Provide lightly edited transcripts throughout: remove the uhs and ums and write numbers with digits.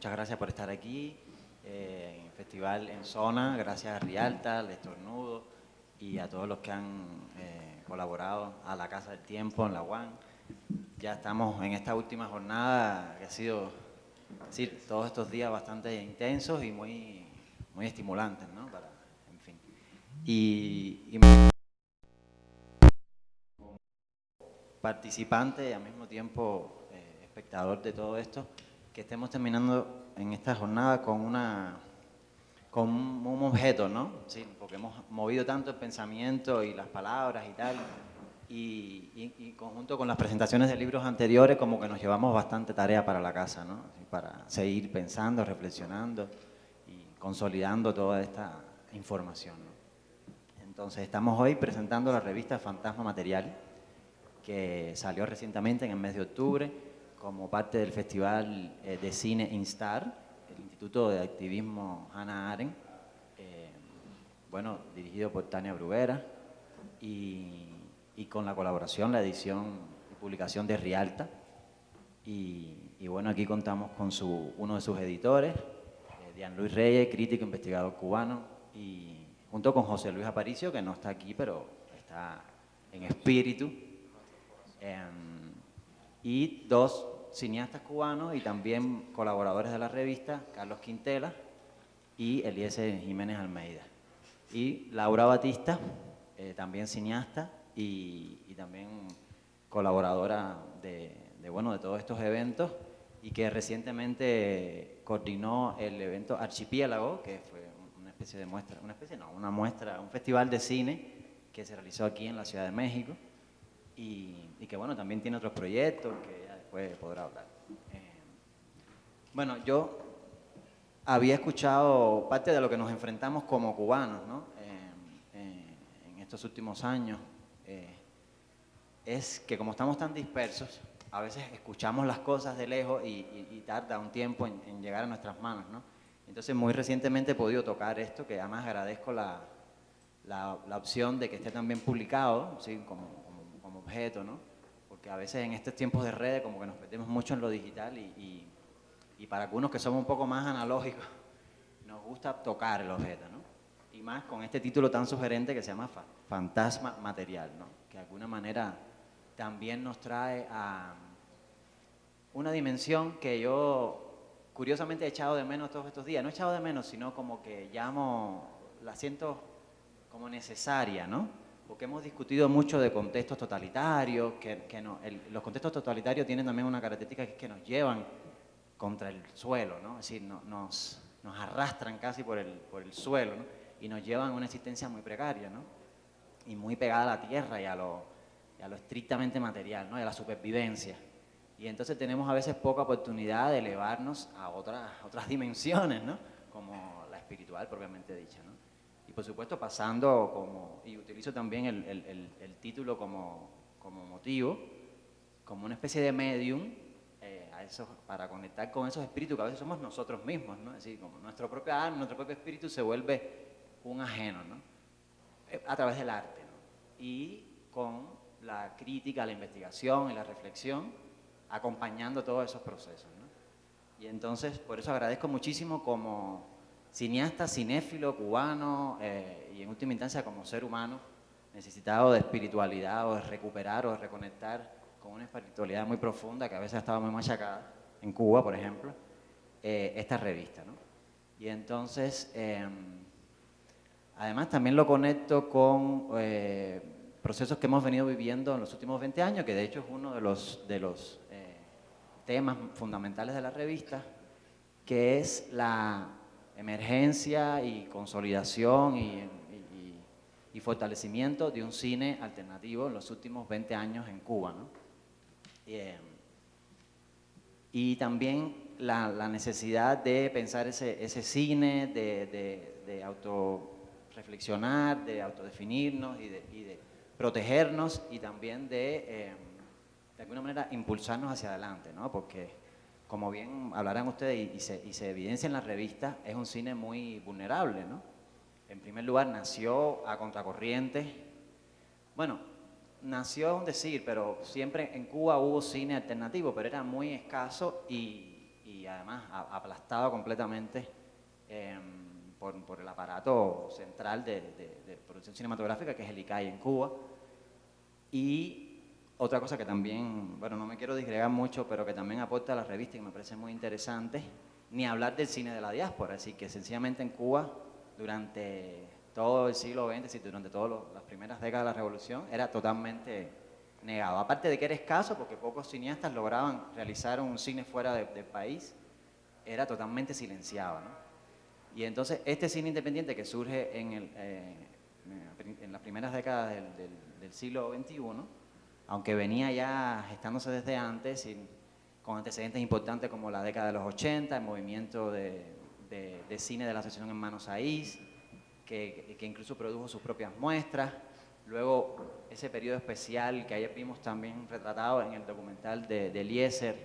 muchas gracias por estar aquí en el festival en Zona, gracias a Rialta, al Estornudo y a todos los que han colaborado, a la Casa del Tiempo, en la UAN. Ya estamos en esta última jornada que ha sido, todos estos días bastante intensos y muy estimulantes, ¿no? En fin. Y participante y al mismo tiempo espectador de todo esto, que estemos terminando en esta jornada con un objeto, ¿no? Sí, porque hemos movido tanto el pensamiento y las palabras y tal, y conjunto con las presentaciones de libros anteriores, como que nos llevamos bastante tarea para la casa, ¿no? Para seguir pensando, reflexionando y consolidando toda esta información, ¿no? Entonces estamos hoy presentando la revista Fantasma Material, que salió recientemente en el mes de octubre como parte del Festival de Cine Instar, el Instituto de Activismo Hannah Arendt, bueno, dirigido por Tania Bruguera y con la colaboración, la edición y publicación de Rialta. Y bueno, aquí contamos con uno de sus editores, Dian Luis Reyes, crítico, investigador cubano, y junto con José Luis Aparicio, que no está aquí, pero está en espíritu, y dos cineastas cubanos y también colaboradores de la revista, Carlos Quintela y Eliezer Jiménez Almeida. Y Laura Batista, también cineasta y también colaboradora de todos estos eventos, y que recientemente coordinó el evento Archipiélago, que fue una especie de muestra, un festival de cine que se realizó aquí en la Ciudad de México, y que bueno, también tiene otros proyectos que ya después podrá hablar. Bueno, yo había escuchado parte de lo que nos enfrentamos como cubanos, ¿no? En estos últimos años, es que como estamos tan dispersos, a veces escuchamos las cosas de lejos y tarda un tiempo en llegar a nuestras manos, ¿no? Entonces, muy recientemente he podido tocar esto, que además agradezco la opción de que esté también publicado, ¿sí? como objeto, ¿no? Porque a veces en estos tiempos de redes como que nos metemos mucho en lo digital y para algunos que somos un poco más analógicos, nos gusta tocar el objeto, ¿no? Y más con este título tan sugerente que se llama Fantasma Material, ¿no? Que de alguna manera también nos trae a una dimensión que yo curiosamente he echado de menos todos estos días. No he echado de menos, sino como que la siento como necesaria, ¿no? Porque hemos discutido mucho de contextos totalitarios, los contextos totalitarios tienen también una característica, que es que nos llevan contra el suelo, ¿no? Es decir, nos arrastran casi por el suelo, ¿no? Y nos llevan a una existencia muy precaria, ¿no? Y muy pegada a la tierra y a lo estrictamente material, ¿no? Y a la supervivencia. Y entonces tenemos a veces poca oportunidad de elevarnos a otras dimensiones, ¿no? Como la espiritual propiamente dicha, ¿no? Y por supuesto pasando y utilizo también el título como motivo, como una especie de medium, para conectar con esos espíritus que a veces somos nosotros mismos, ¿no? Es decir, como nuestro propio alma, nuestro propio espíritu se vuelve un ajeno, ¿no? A través del arte, ¿no? Y con la crítica, la investigación y la reflexión acompañando todos esos procesos, ¿no? Y entonces, por eso agradezco muchísimo como cineasta, cinéfilo, cubano, y en última instancia como ser humano, necesitado de espiritualidad o de recuperar o de reconectar con una espiritualidad muy profunda que a veces estaba muy machacada, en Cuba, por ejemplo, esta revista, ¿no? Y entonces, además también lo conecto con procesos que hemos venido viviendo en los últimos 20 años, que de hecho es uno de los temas fundamentales de la revista, que es la emergencia y consolidación y fortalecimiento de un cine alternativo en los últimos 20 años en Cuba, ¿no? Y también la necesidad de pensar ese cine, de autorreflexionar, de autodefinirnos y de protegernos, y también de alguna manera impulsarnos hacia adelante, ¿no? Porque, como bien hablarán ustedes y se evidencia en la revista, es un cine muy vulnerable, ¿no? En primer lugar, nació a contracorriente. Bueno, nació, es decir, pero siempre en Cuba hubo cine alternativo, pero era muy escaso y y además aplastado completamente por el aparato central de producción cinematográfica, que es el ICAI en Cuba. Y otra cosa que también, bueno, no me quiero disgregar mucho, pero que también aporta a la revista y que me parece muy interesante, ni hablar del cine de la diáspora. Así que sencillamente en Cuba, durante todo el siglo XX, durante todas las primeras décadas de la Revolución, era totalmente negado. Aparte de que era escaso, porque pocos cineastas lograban realizar un cine fuera del país, era totalmente silenciado, ¿no? Y entonces este cine independiente que surge en las primeras décadas del siglo XXI, aunque venía ya gestándose desde antes, con antecedentes importantes como la década de los 80, el movimiento de cine de la Asociación Hermanos Saiz, que incluso produjo sus propias muestras. Luego, ese periodo especial que ayer vimos también retratado en el documental de Eliezer,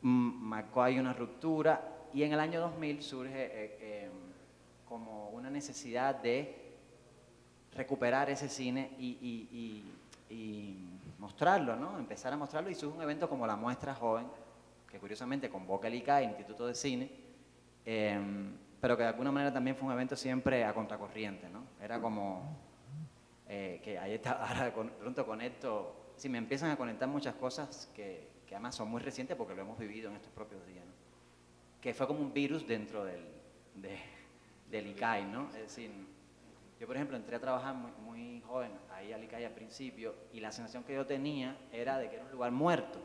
marcó ahí una ruptura, y en el año 2000 surge como una necesidad de recuperar ese cine y mostrarlo, ¿no? Empezar a mostrarlo, y surge un evento como la Muestra Joven, que curiosamente convoca el ICAI, el Instituto de Cine, pero que de alguna manera también fue un evento siempre a contracorriente, ¿no? Era como que ahí está, ahora pronto conecto, sí, me empiezan a conectar muchas cosas que además son muy recientes porque lo hemos vivido en estos propios días, ¿no? Que fue como un virus dentro del ICAI, ¿no? Es decir, yo por ejemplo entré a trabajar muy joven ahí al ICAI al principio, y la sensación que yo tenía era de que era un lugar muerto,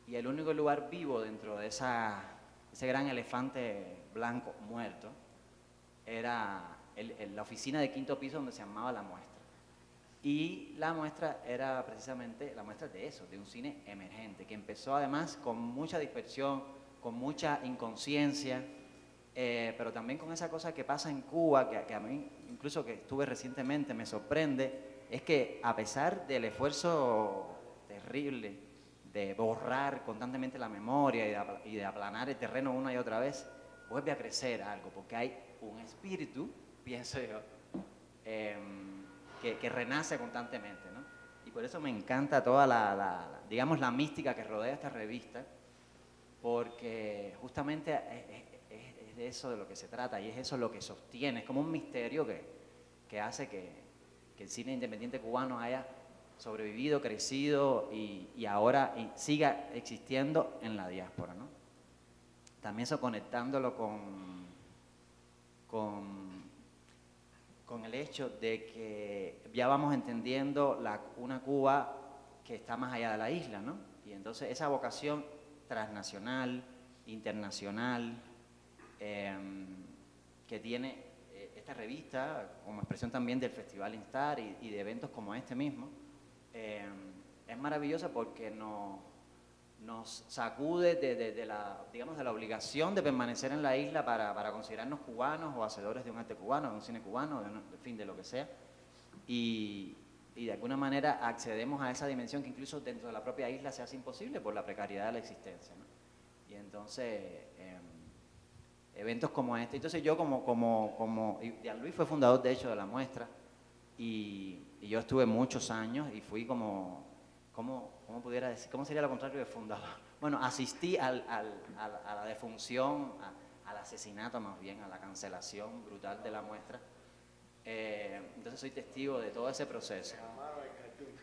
y el único lugar vivo dentro de ese gran elefante blanco muerto era la oficina de quinto piso donde se llamaba La Muestra. Y la muestra era precisamente la muestra de eso, de un cine emergente, que empezó además con mucha dispersión, con mucha inconsciencia, pero también con esa cosa que pasa en Cuba, que a mí, incluso que estuve recientemente, me sorprende, es que a pesar del esfuerzo terrible de borrar constantemente la memoria y de aplanar el terreno una y otra vez, vuelve a crecer algo, porque hay un espíritu, pienso yo, que renace constantemente, ¿no? Y por eso me encanta toda digamos, la mística que rodea esta revista, porque justamente es de eso de lo que se trata, y es eso lo que sostiene, es como un misterio que hace que el cine independiente cubano haya sobrevivido, crecido y ahora siga existiendo en la diáspora, ¿no? También eso conectándolo con el hecho de que ya vamos entendiendo una Cuba que está más allá de la isla, ¿no? Y entonces esa vocación transnacional, internacional, que tiene esta revista, como expresión también del Festival Instar y de eventos como este mismo, es maravillosa porque nos sacude de la obligación de permanecer en la isla para considerarnos cubanos o hacedores de un arte cubano, de un cine cubano, en fin, de lo que sea. Y de alguna manera accedemos a esa dimensión que incluso dentro de la propia isla se hace imposible por la precariedad de la existencia, ¿no? Y entonces, eventos como este. Entonces yo y Jean Luis fue fundador de hecho de la muestra, y yo estuve muchos años y fui ¿cómo pudiera decir? ¿Cómo sería lo contrario de fundador? Bueno, asistí a la defunción, al asesinato más bien, a la cancelación brutal de la muestra. Entonces soy testigo de todo ese proceso.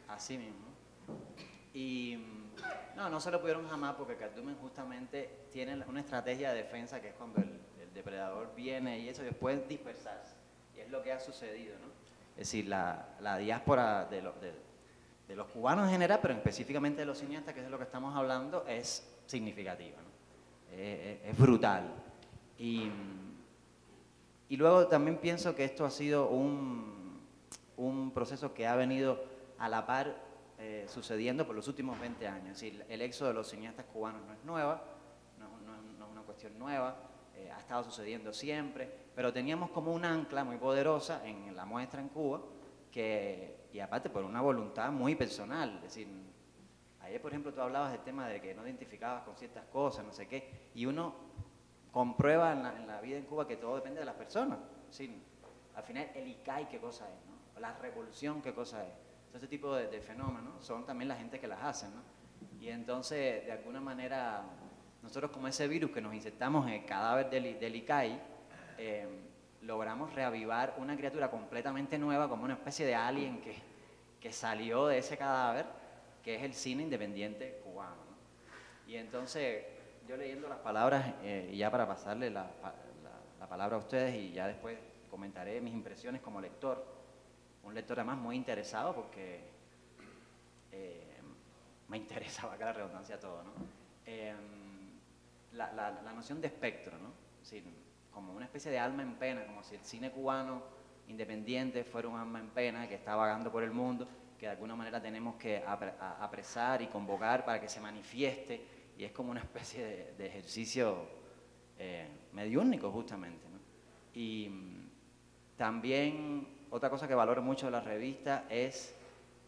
Así mismo. Y no se lo pudieron jamás porque Cardumen justamente tiene una estrategia de defensa que es cuando el depredador viene y eso después dispersarse. Y es lo que ha sucedido, ¿no? Es decir, la diáspora de los cubanos en general, pero específicamente de los cineastas, que es de lo que estamos hablando, es significativa, ¿no? Es brutal. Y luego también pienso que esto ha sido un proceso que ha venido a la par sucediendo por los últimos 20 años. Es decir, el éxodo de los cineastas cubanos no es nueva, no es una cuestión nueva, ha estado sucediendo siempre, pero teníamos como un ancla muy poderosa en la muestra en Cuba, y aparte por una voluntad muy personal. Es decir, ayer por ejemplo tú hablabas del tema de que no identificabas con ciertas cosas, no sé qué, y uno comprueba en la vida en Cuba que todo depende de las personas. Es decir, al final el ICAI qué cosa es, ¿no? La revolución qué cosa es. Entonces, este tipo de fenómenos son también la gente que las hace, ¿no? Y entonces, de alguna manera, nosotros como ese virus que nos insertamos en el cadáver del Icai, logramos reavivar una criatura completamente nueva, como una especie de alien que salió de ese cadáver, que es el cine independiente cubano, ¿no? Y entonces, yo leyendo las palabras, y ya para pasarle la palabra a ustedes, y ya después comentaré mis impresiones como lector, un lector además muy interesado, porque me interesa, valga la redundancia, todo, ¿no? La noción de espectro, ¿no? Es decir, como una especie de alma en pena, como si el cine cubano independiente fuera un alma en pena que está vagando por el mundo, que de alguna manera tenemos que apresar y convocar para que se manifieste, y es como una especie de ejercicio mediúnico justamente, ¿no? Y también otra cosa que valoro mucho de la revista es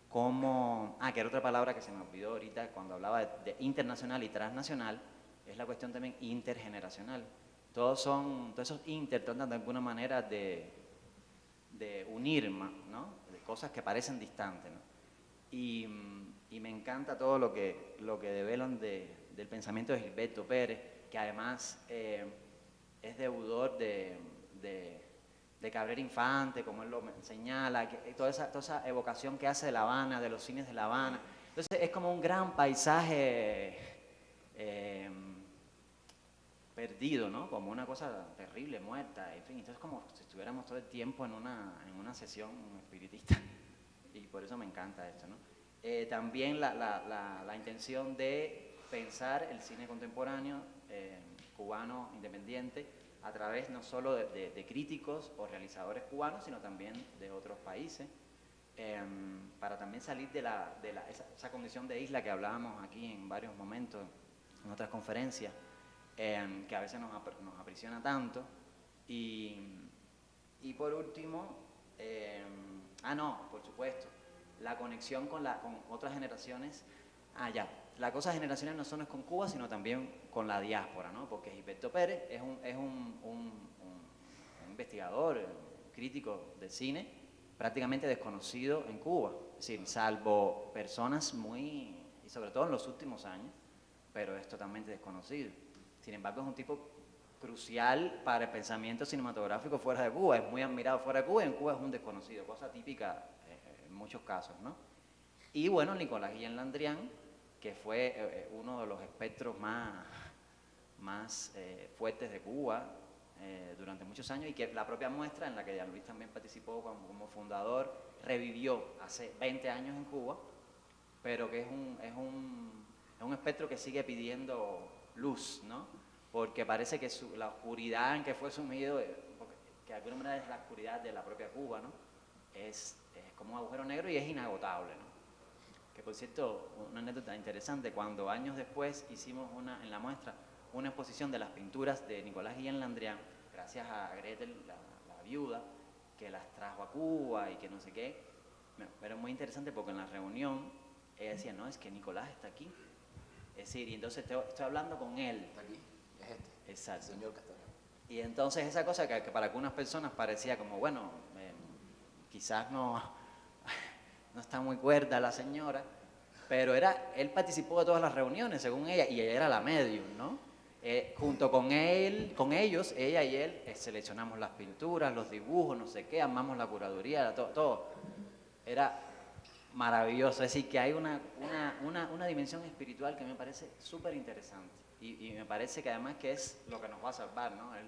cómo, que era otra palabra que se me olvidó ahorita cuando hablaba de internacional y transnacional, es la cuestión también intergeneracional. Todos esos tratan de alguna manera de unir, ¿no? De cosas que parecen distantes, ¿no? Y me encanta todo lo que develan del pensamiento de Gilberto Pérez, que además es deudor de Cabrera Infante, como él lo señala, toda esa evocación que hace de La Habana, de los cines de La Habana. Entonces es como un gran paisaje perdido, ¿no? Como una cosa terrible, muerta, en fin. Entonces como si estuviéramos todo el tiempo en una sesión espiritista. Y por eso me encanta esto, ¿no? También la intención de pensar el cine contemporáneo cubano independiente a través no solo de críticos o realizadores cubanos, sino también de otros países, para también salir de esa condición de isla que hablábamos aquí en varios momentos, en otras conferencias, que a veces nos aprisiona tanto. Y por último, por supuesto, la conexión con otras generaciones. La cosa generacional no solo es con Cuba, sino también con la diáspora, ¿no? Porque Gilberto Pérez es un investigador, un crítico de cine, prácticamente desconocido en Cuba. Es decir, salvo personas y sobre todo en los últimos años, pero es totalmente desconocido. Sin embargo, es un tipo crucial para el pensamiento cinematográfico fuera de Cuba. Es muy admirado fuera de Cuba, y en Cuba es un desconocido, cosa típica en muchos casos, ¿no? Y bueno, Nicolás Guillén Landrián, que fue uno de los espectros más fuertes de Cuba durante muchos años, y que la propia muestra en la que Jean Luis también participó como fundador, revivió hace 20 años en Cuba, pero que es un espectro que sigue pidiendo luz, ¿no? Porque parece que la oscuridad en que fue sumido, que de alguna manera es la oscuridad de la propia Cuba, ¿no? Es como un agujero negro y es inagotable, ¿no? Que por cierto, una anécdota interesante, cuando años después hicimos en la muestra una exposición de las pinturas de Nicolás Guillén Landrián, gracias a Gretel, la viuda, que las trajo a Cuba y que no sé qué, pero muy interesante porque en la reunión ella decía, no, es que Nicolás está aquí. Es decir, y entonces estoy hablando con él. Está aquí, es este. Exacto. El señor Castaño. Y entonces esa cosa que para algunas personas parecía como, bueno, quizás no está muy cuerda la señora, pero él participó de todas las reuniones, según ella, y ella era la medium, ¿no? Junto con ellos, ella y él, seleccionamos las pinturas, los dibujos, no sé qué, armamos la curaduría, todo. Era maravilloso, es decir, que hay una dimensión espiritual que me parece súper interesante, y me parece que además que es lo que nos va a salvar, ¿no? Es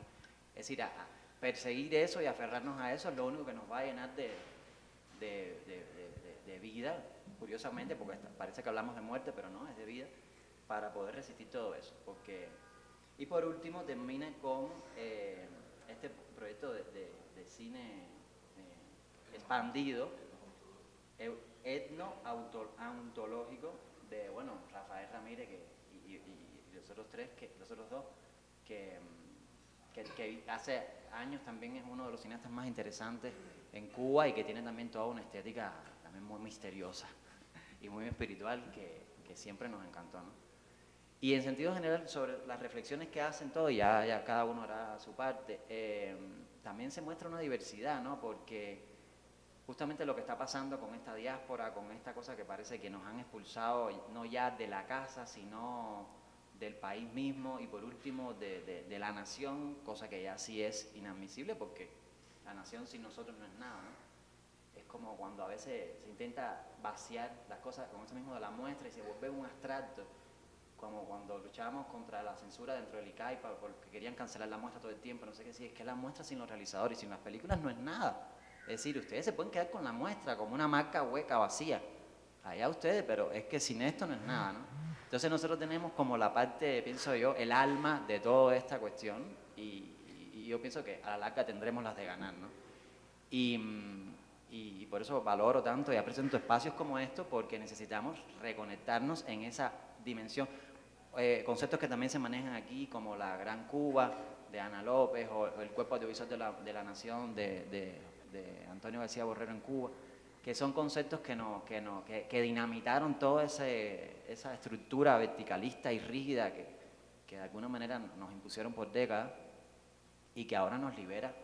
decir, a perseguir eso y aferrarnos a eso es lo único que nos va a llenar de vida, curiosamente, porque parece que hablamos de muerte, pero no, es de vida, para poder resistir todo eso. Y por último termina con este proyecto de cine expandido, etno-ontológico, de Rafael Ramírez y los otros dos, que hace años también es uno de los cineastas más interesantes en Cuba, y que tiene también toda una estética también muy misteriosa y muy espiritual que siempre nos encantó, ¿no? Y en sentido general, sobre las reflexiones que hacen todos, ya cada uno hará su parte, también se muestra una diversidad, ¿no? Porque justamente lo que está pasando con esta diáspora, con esta cosa que parece que nos han expulsado no ya de la casa, sino del país mismo y por último de la nación, cosa que ya sí es inadmisible porque la nación sin nosotros no es nada, ¿no? Es como cuando a veces se intenta vaciar las cosas, como eso mismo de la muestra, y se vuelve un abstracto, como cuando luchábamos contra la censura dentro del ICAIPA porque querían cancelar la muestra todo el tiempo, no sé qué, si es que la muestra sin los realizadores y sin las películas no es nada. Es decir, ustedes se pueden quedar con la muestra como una marca hueca, vacía, allá ustedes, pero es que sin esto no es nada, ¿no? Entonces nosotros tenemos como la parte, pienso yo, el alma de toda esta cuestión y yo pienso que a la larga tendremos las de ganar, ¿no? Y por eso valoro tanto y aprecio tanto espacios como estos porque necesitamos reconectarnos en esa dimensión. Conceptos que también se manejan aquí como la Gran Cuba de Ana López o el cuerpo audiovisual de la nación de Antonio García Borrero en Cuba, que son conceptos que dinamitaron toda esa estructura verticalista y rígida que de alguna manera nos impusieron por décadas y que ahora nos libera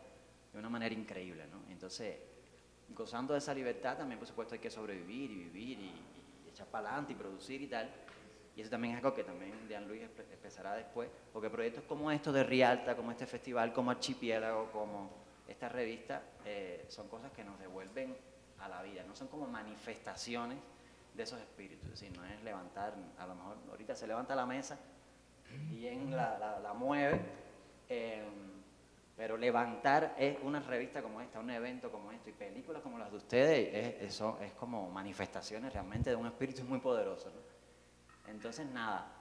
de una manera increíble, ¿no? Entonces, gozando de esa libertad también, por supuesto, hay que sobrevivir y vivir y echar para adelante y producir y tal. Y eso también es algo que también Dean Luis expresará después, porque proyectos como estos de Rialta, como este festival, como Archipiélago, como esta revista, son cosas que nos devuelven a la vida, no son como manifestaciones de esos espíritus, es decir, no es levantar, a lo mejor ahorita se levanta la mesa y la mueve, pero levantar es una revista como esta, un evento como esto y películas como las de ustedes, es como manifestaciones realmente de un espíritu muy poderoso, ¿no? Entonces, nada,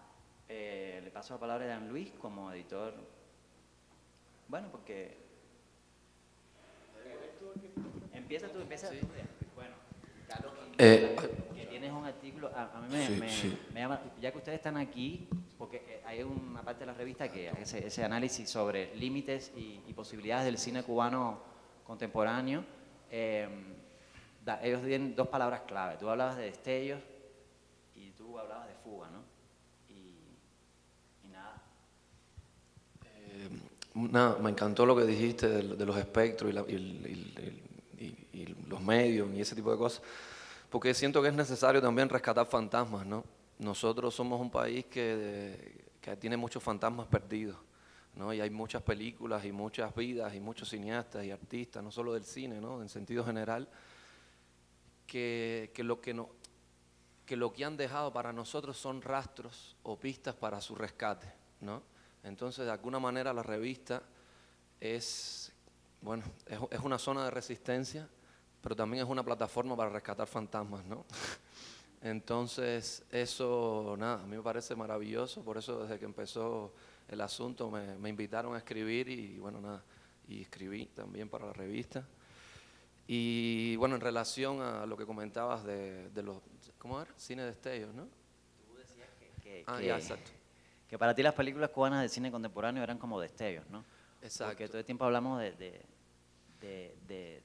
le paso la palabra a Dan Luis como editor. Bueno, porque... Empieza tú. Bueno, Carlos, que tienes un artículo, a mí me llama, ya que ustedes están aquí, porque hay una parte de la revista que hace ese análisis sobre límites y posibilidades del cine cubano contemporáneo, ellos tienen dos palabras clave. Tú hablabas de destellos y tú hablabas de fuga, ¿no? Y nada. Nada, me encantó lo que dijiste de los espectros y los medios y ese tipo de cosas, porque siento que es necesario también rescatar fantasmas, ¿no? Nosotros somos un país que tiene muchos fantasmas perdidos, ¿no? Y hay muchas películas y muchas vidas y muchos cineastas y artistas, no solo del cine, ¿no? En sentido general, que lo que han dejado para nosotros son rastros o pistas para su rescate, ¿no? Entonces, de alguna manera la revista es una zona de resistencia, pero también es una plataforma para rescatar fantasmas, ¿no? Entonces, eso, nada, a mí me parece maravilloso, por eso desde que empezó el asunto me invitaron a escribir y bueno, nada, y escribí también para la revista. Y bueno, en relación a lo que comentabas de los, ¿cómo era? Cine destellos, ¿no? Tú decías Ya, exacto. que para ti las películas cubanas de cine contemporáneo eran como destellos, ¿no? Exacto. Porque todo el tiempo hablamos de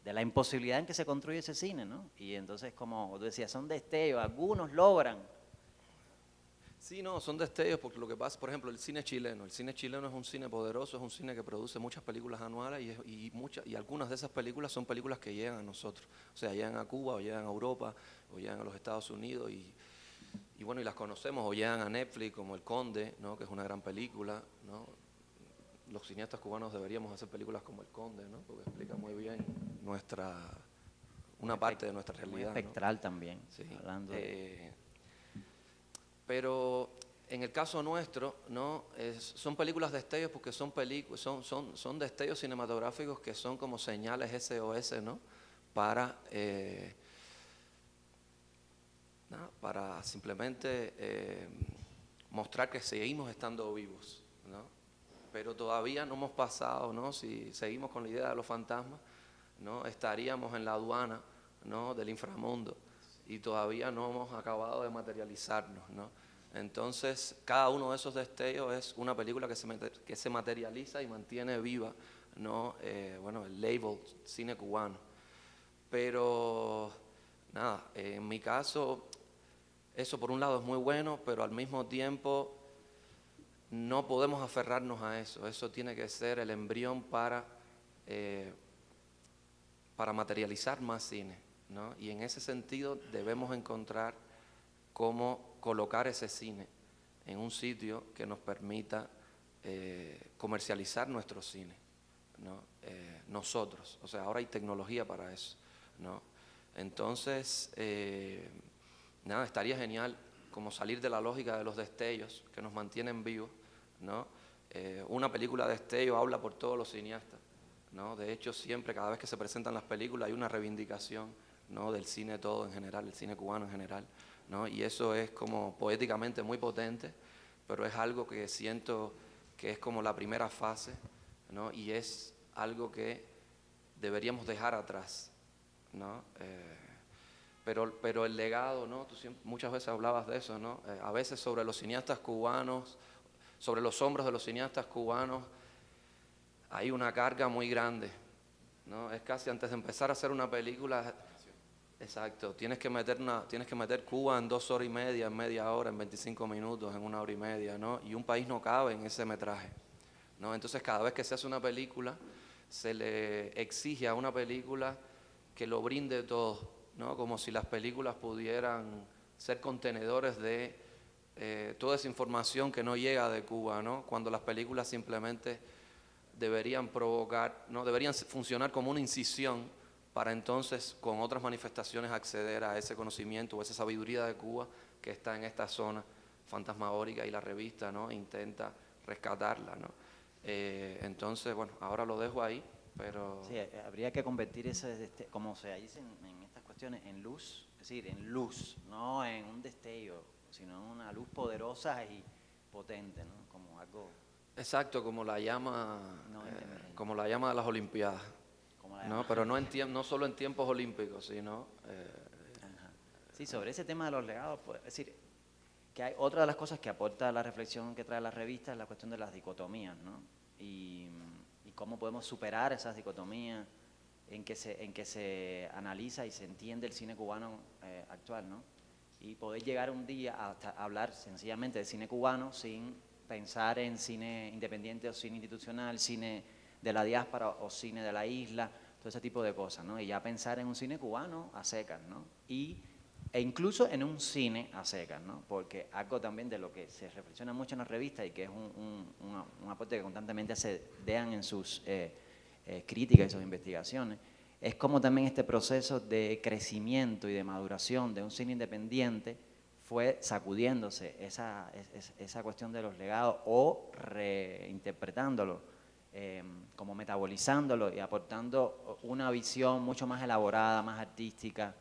la imposibilidad en que se construye ese cine, ¿no? Y entonces, como tú decías, son destellos, algunos logran. Sí, no, son destellos porque lo que pasa, por ejemplo, el cine chileno es un cine poderoso, es un cine que produce muchas películas anuales y algunas de esas películas son películas que llegan a nosotros, o sea, llegan a Cuba o llegan a Europa o llegan a los Estados Unidos y bueno, y las conocemos o llegan a Netflix como El Conde, ¿no? Que es una gran película, ¿no? Los cineastas cubanos deberíamos hacer películas como El Conde, ¿no? Porque explica muy bien una parte de nuestra realidad. Muy espectral, ¿no? También, sí. Hablando Pero en el caso nuestro, ¿no? Son películas destellos porque son destellos cinematográficos que son como señales SOS, ¿no? Para simplemente mostrar que seguimos estando vivos, ¿no? Pero todavía no hemos pasado, ¿no? Si seguimos con la idea de los fantasmas, ¿no? Estaríamos en la aduana, ¿no? Del inframundo y todavía no hemos acabado de materializarnos, ¿no? Entonces, cada uno de esos destellos es una película que se materializa y mantiene viva, ¿no? El label cine cubano. Pero, nada, en mi caso, eso por un lado es muy bueno, pero al mismo tiempo no podemos aferrarnos a eso. Eso tiene que ser el embrión para materializar más cine, ¿no? Y en ese sentido debemos encontrar cómo colocar ese cine en un sitio que nos permita comercializar nuestro cine, ¿no? Nosotros, o sea, ahora hay tecnología para eso, ¿no? Entonces, nada, estaría genial como salir de la lógica de los destellos que nos mantienen vivos, ¿no? Una película de destello habla por todos los cineastas, ¿no? De hecho, siempre, cada vez que se presentan las películas hay una reivindicación, ¿no? Del cine todo en general, el cine cubano en general, ¿no? Y eso es como poéticamente muy potente, pero es algo que siento que es como la primera fase, ¿no? Y es algo que deberíamos dejar atrás, ¿no? Pero el legado, ¿no? Muchas veces hablabas de eso, ¿no? A veces sobre los cineastas cubanos, sobre los hombros de los cineastas cubanos, hay una carga muy grande, ¿no? Es casi antes de empezar a hacer una película, exacto, tienes que meter Cuba en 2 horas y media, en media hora, en 25 minutos, en 1 hora y media, ¿no? Y un país no cabe en ese metraje, ¿no? Entonces, cada vez que se hace una película, se le exige a una película que lo brinde todo, ¿no? Como si las películas pudieran ser contenedores de toda esa información que no llega de Cuba, ¿no? Cuando las películas simplemente deberían provocar, ¿no? Deberían funcionar como una incisión para entonces con otras manifestaciones acceder a ese conocimiento o esa sabiduría de Cuba que está en esta zona fantasmagórica, y la revista, ¿no? Intenta rescatarla, ¿no? Entonces, bueno, ahora lo dejo ahí, pero... Sí, habría que convertir eso, como se dice en estas cuestiones, en luz, es decir, en luz, no en un destello, sino en una luz poderosa y potente, ¿no? Como algo... Exacto, como la llama, como la llama de las Olimpiadas, ¿no? Pero no solo en tiempos olímpicos, sino... Ajá. Sí, sobre ese tema de los legados, pues, es decir, que hay otra de las cosas que aporta la reflexión que trae la revista es la cuestión de las dicotomías, ¿no? Y cómo podemos superar esas dicotomías en que se analiza y se entiende el cine cubano actual, ¿no? Y poder llegar un día hasta hablar sencillamente de cine cubano sin pensar en cine independiente o cine institucional, cine de la diáspora o cine de la isla, todo ese tipo de cosas, ¿no? Y ya pensar en un cine cubano a secas, ¿no? E incluso en un cine a secas, ¿no? Porque algo también de lo que se reflexiona mucho en la revista y que es un aporte que constantemente se dean en sus críticas y sus investigaciones, es como también este proceso de crecimiento y de maduración de un cine independiente fue sacudiéndose esa cuestión de los legados o reinterpretándolo, como metabolizándolo y aportando una visión mucho más elaborada, más artística,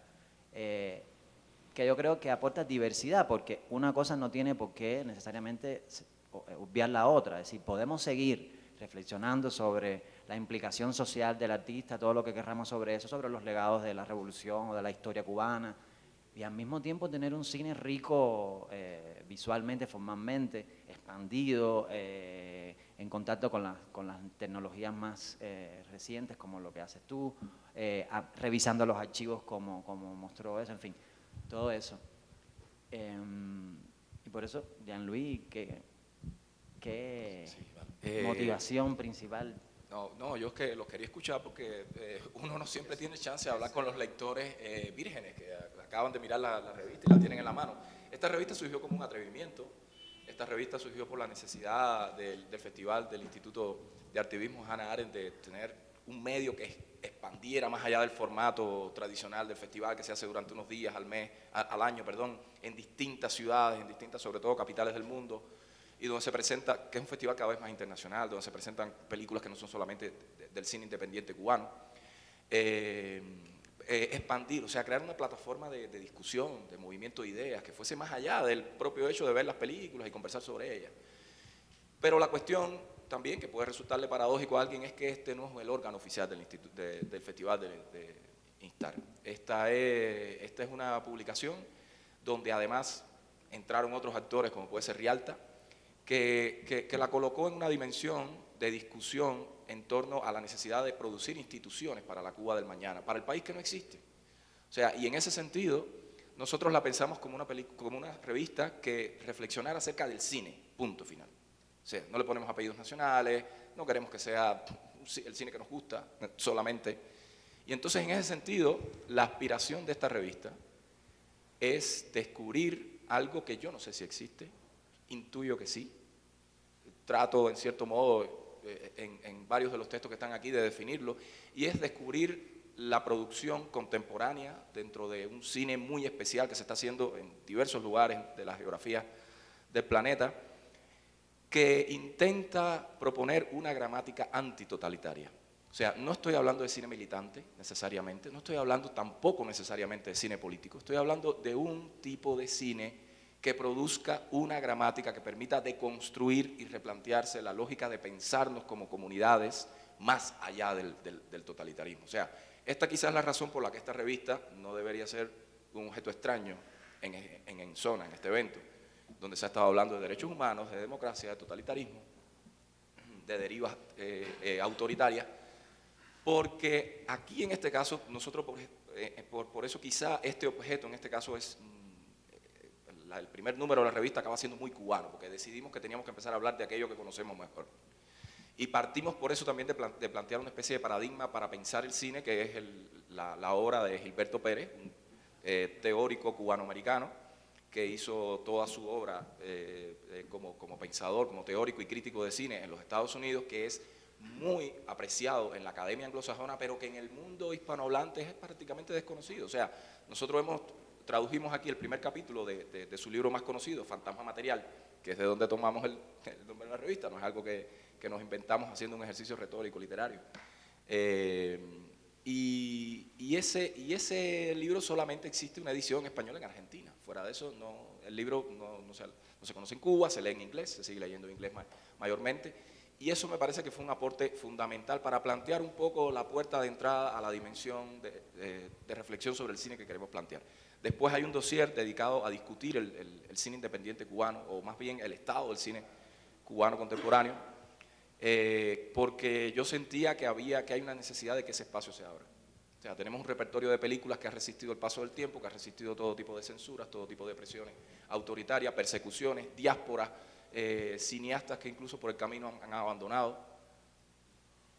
que yo creo que aporta diversidad, porque una cosa no tiene por qué necesariamente obviar la otra. Es decir, podemos seguir reflexionando sobre la implicación social del artista, todo lo que querramos sobre eso, sobre los legados de la revolución o de la historia cubana, y al mismo tiempo tener un cine rico visualmente, formalmente, expandido, en contacto con las tecnologías más recientes, como lo que haces tú, revisando los archivos como mostró eso, en fin, todo eso. Y por eso, Jean-Louis, ¿qué motivación principal? No, yo es que los quería escuchar porque uno no siempre tiene chance de hablar con los lectores vírgenes que acaban de mirar la revista y la tienen en la mano. Esta revista surgió como un atrevimiento. Esta revista surgió por la necesidad del festival del Instituto de Artivismo Hannah Arendt de tener un medio que expandiera más allá del formato tradicional del festival que se hace durante unos días al año, en distintas ciudades, en distintas, sobre todo capitales del mundo, y donde se presenta, que es un festival cada vez más internacional, donde se presentan películas que no son solamente del cine independiente cubano, expandir, o sea, crear una plataforma de discusión, de movimiento de ideas, que fuese más allá del propio hecho de ver las películas y conversar sobre ellas. Pero la cuestión también, que puede resultarle paradójico a alguien, es que este no es el órgano oficial del festival de Instar. Esta es una publicación donde además entraron otros actores, como puede ser Rialta, que la colocó en una dimensión de discusión en torno a la necesidad de producir instituciones para la Cuba del mañana, para el país que no existe. O sea, y en ese sentido, nosotros la pensamos como una revista que reflexionara acerca del cine, punto final. O sea, no le ponemos apellidos nacionales, no queremos que sea el cine que nos gusta solamente. Y entonces, en ese sentido, la aspiración de esta revista es descubrir algo que yo no sé si existe, intuyo que sí. Trato, en cierto modo, en varios de los textos que están aquí, de definirlo, y es descubrir la producción contemporánea dentro de un cine muy especial que se está haciendo en diversos lugares de la geografía del planeta, que intenta proponer una gramática antitotalitaria. O sea, no estoy hablando de cine militante necesariamente, no estoy hablando tampoco necesariamente de cine político, estoy hablando de un tipo de cine que produzca una gramática que permita deconstruir y replantearse la lógica de pensarnos como comunidades más allá del totalitarismo. O sea, esta quizás es la razón por la que esta revista no debería ser un objeto extraño en Zona, en este evento, donde se ha estado hablando de derechos humanos, de democracia, de totalitarismo, de derivas autoritarias, porque aquí en este caso, nosotros por eso quizá este objeto en este caso es, el primer número de la revista acaba siendo muy cubano, porque decidimos que teníamos que empezar a hablar de aquello que conocemos mejor. Y partimos por eso también de plantear una especie de paradigma para pensar el cine, que es la obra de Gilberto Pérez, un teórico cubanoamericano, que hizo toda su obra como pensador, como teórico y crítico de cine en los Estados Unidos, que es muy apreciado en la academia anglosajona, pero que en el mundo hispanohablante es prácticamente desconocido. O sea, nosotros tradujimos aquí el primer capítulo de su libro más conocido, Fantasma Material, que es de donde tomamos el nombre de la revista, no es algo que nos inventamos haciendo un ejercicio retórico literario. Y ese libro solamente existe una edición española en Argentina. Fuera de eso, el libro no se conoce en Cuba, se lee en inglés, se sigue leyendo en inglés mayormente. Y eso me parece que fue un aporte fundamental para plantear un poco la puerta de entrada a la dimensión de reflexión sobre el cine que queremos plantear. Después hay un dossier dedicado a discutir el cine independiente cubano, o más bien el estado del cine cubano contemporáneo, porque yo sentía que hay una necesidad de que ese espacio se abra. O sea, tenemos un repertorio de películas que ha resistido el paso del tiempo, que ha resistido todo tipo de censuras, todo tipo de presiones autoritarias, persecuciones, diásporas, cineastas que incluso por el camino han abandonado.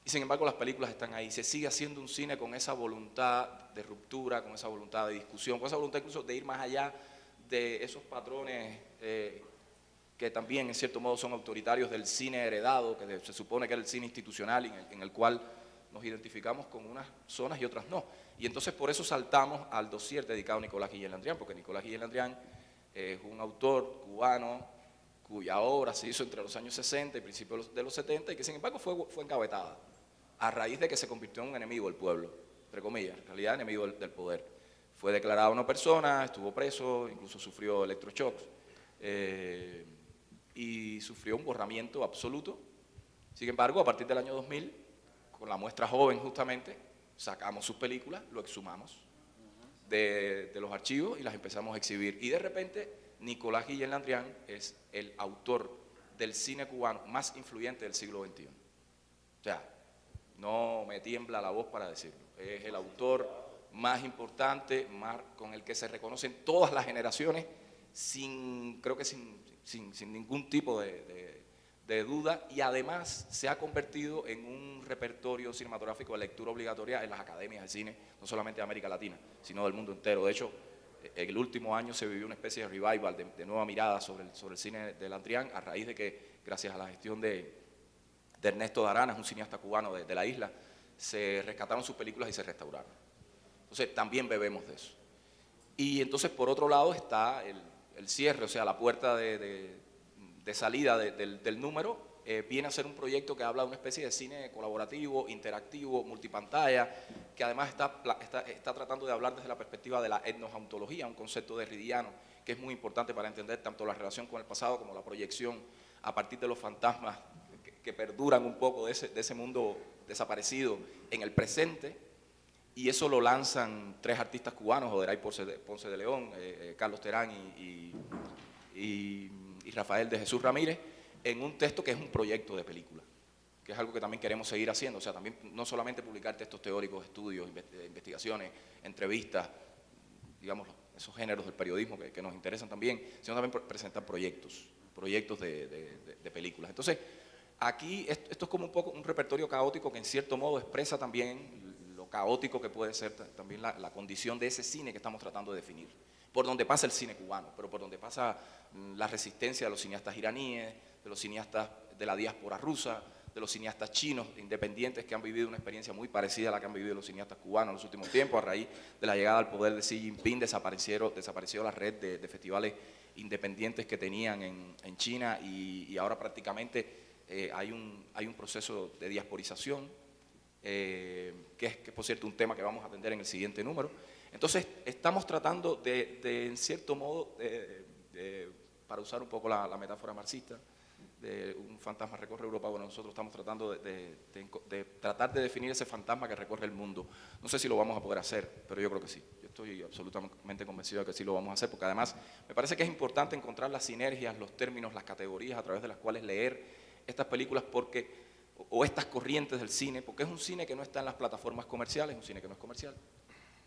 Y sin embargo las películas están ahí. Se sigue haciendo un cine con esa voluntad de ruptura, con esa voluntad de discusión, con esa voluntad incluso de ir más allá de esos patrones que también en cierto modo son autoritarios del cine heredado, que se supone que es el cine institucional en el cual nos identificamos con unas zonas y otras no. Y entonces por eso saltamos al dossier dedicado a Nicolás Guillén Landrian, porque Nicolás Guillén Landrian es un autor cubano cuya obra se hizo entre los años 60 y principios de los 70 y que sin embargo fue engavetada a raíz de que se convirtió en un enemigo del pueblo, entre comillas, en realidad enemigo del poder. Fue declarada una persona, estuvo preso, incluso sufrió electroshocks y sufrió un borramiento absoluto. Sin embargo, a partir del año 2000, con la muestra joven justamente, sacamos sus películas, lo exhumamos de los archivos y las empezamos a exhibir. Y de repente, Nicolás Guillén Landrian es el autor del cine cubano más influyente del siglo XXI. O sea, no me tiembla la voz para decirlo. Es el autor más importante, con el que se reconocen todas las generaciones, creo que sin ningún tipo de duda, y además se ha convertido en un repertorio cinematográfico de lectura obligatoria en las academias de cine, no solamente de América Latina, sino del mundo entero. De hecho, en el último año se vivió una especie de revival, de nueva mirada sobre el cine de Landrian, a raíz de que, gracias a la gestión de Ernesto Daranas, un cineasta cubano de la isla, se rescataron sus películas y se restauraron. Entonces también bebemos de eso. Y entonces por otro lado está el cierre, o sea, la puerta de salida del número, viene a ser un proyecto que habla de una especie de cine colaborativo, interactivo, multipantalla, que además está tratando de hablar desde la perspectiva de la etnojaontología, un concepto derridiano que es muy importante para entender tanto la relación con el pasado como la proyección a partir de los fantasmas que perduran un poco de ese mundo desaparecido en el presente. Y eso lo lanzan tres artistas cubanos, Oderay Ponce de León, Carlos Terán y Rafael de Jesús Ramírez, en un texto que es un proyecto de película, que es algo que también queremos seguir haciendo. O sea, también no solamente publicar textos teóricos, estudios, investigaciones, entrevistas, digamos, esos géneros del periodismo que nos interesan también, sino también presentar proyectos de películas. Entonces, aquí esto es como un poco un repertorio caótico que en cierto modo expresa también lo caótico que puede ser también la condición de ese cine que estamos tratando de definir. por donde pasa el cine cubano, pero por donde pasa la resistencia de los cineastas iraníes, de los cineastas de la diáspora rusa, de los cineastas chinos independientes que han vivido una experiencia muy parecida a la que han vivido los cineastas cubanos en los últimos tiempos. A raíz de la llegada al poder de Xi Jinping desapareció la red de festivales independientes que tenían en China y ahora prácticamente hay un proceso de diasporización, que es por cierto un tema que vamos a atender en el siguiente número. Entonces estamos tratando en cierto modo, para usar un poco la metáfora marxista, de un fantasma recorre Europa. Bueno, nosotros estamos tratando de tratar de definir ese fantasma que recorre el mundo. No sé si lo vamos a poder hacer, pero yo creo que sí. Yo estoy absolutamente convencido de que sí lo vamos a hacer, porque además me parece que es importante encontrar las sinergias, los términos, las categorías a través de las cuales leer estas películas o estas corrientes del cine, porque es un cine que no está en las plataformas comerciales, es un cine que no es comercial,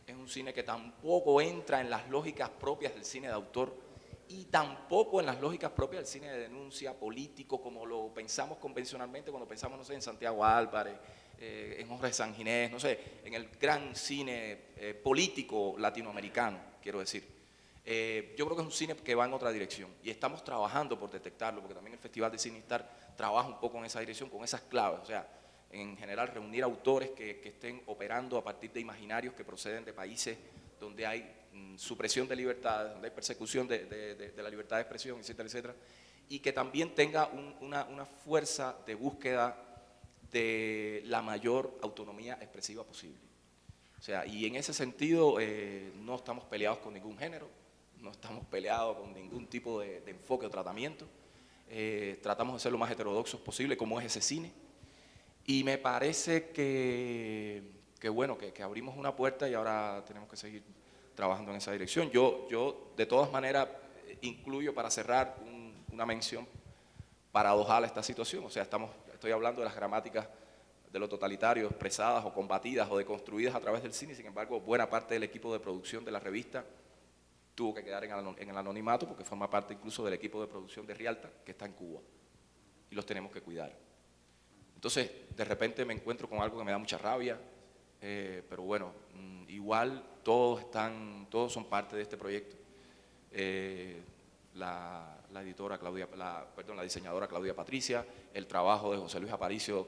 es un cine que tampoco entra en las lógicas propias del cine de autor, y tampoco en las lógicas propias del cine de denuncia político, como lo pensamos convencionalmente cuando pensamos, no sé, en Santiago Álvarez, en Jorge Sanginés, no sé, en el gran cine político latinoamericano, quiero decir. Yo creo que es un cine que va en otra dirección y estamos trabajando por detectarlo, porque también el Festival de Cinestar trabaja un poco en esa dirección, con esas claves, o sea, en general reunir autores que estén operando a partir de imaginarios que proceden de países donde hay supresión de libertades, donde hay persecución de la libertad de expresión, etcétera, etcétera, y que también tenga una fuerza de búsqueda de la mayor autonomía expresiva posible. O sea, y en ese sentido no estamos peleados con ningún género, no estamos peleados con ningún tipo de enfoque o tratamiento, tratamos de ser lo más heterodoxos posible, como es ese cine, y me parece que bueno, que abrimos una puerta y ahora tenemos que seguir trabajando en esa dirección. Yo de todas maneras incluyo, para cerrar, una mención paradojal a esta situación. O sea, estoy hablando de las gramáticas de lo totalitario expresadas o combatidas o deconstruidas a través del cine. Sin embargo, buena parte del equipo de producción de la revista tuvo que quedar en el anonimato, porque forma parte incluso del equipo de producción de Rialta, que está en Cuba, y los tenemos que cuidar. Entonces, de repente me encuentro con algo que me da mucha rabia, pero bueno, igual todos son parte de este proyecto. La diseñadora Claudia Patricia, el trabajo de José Luis Aparicio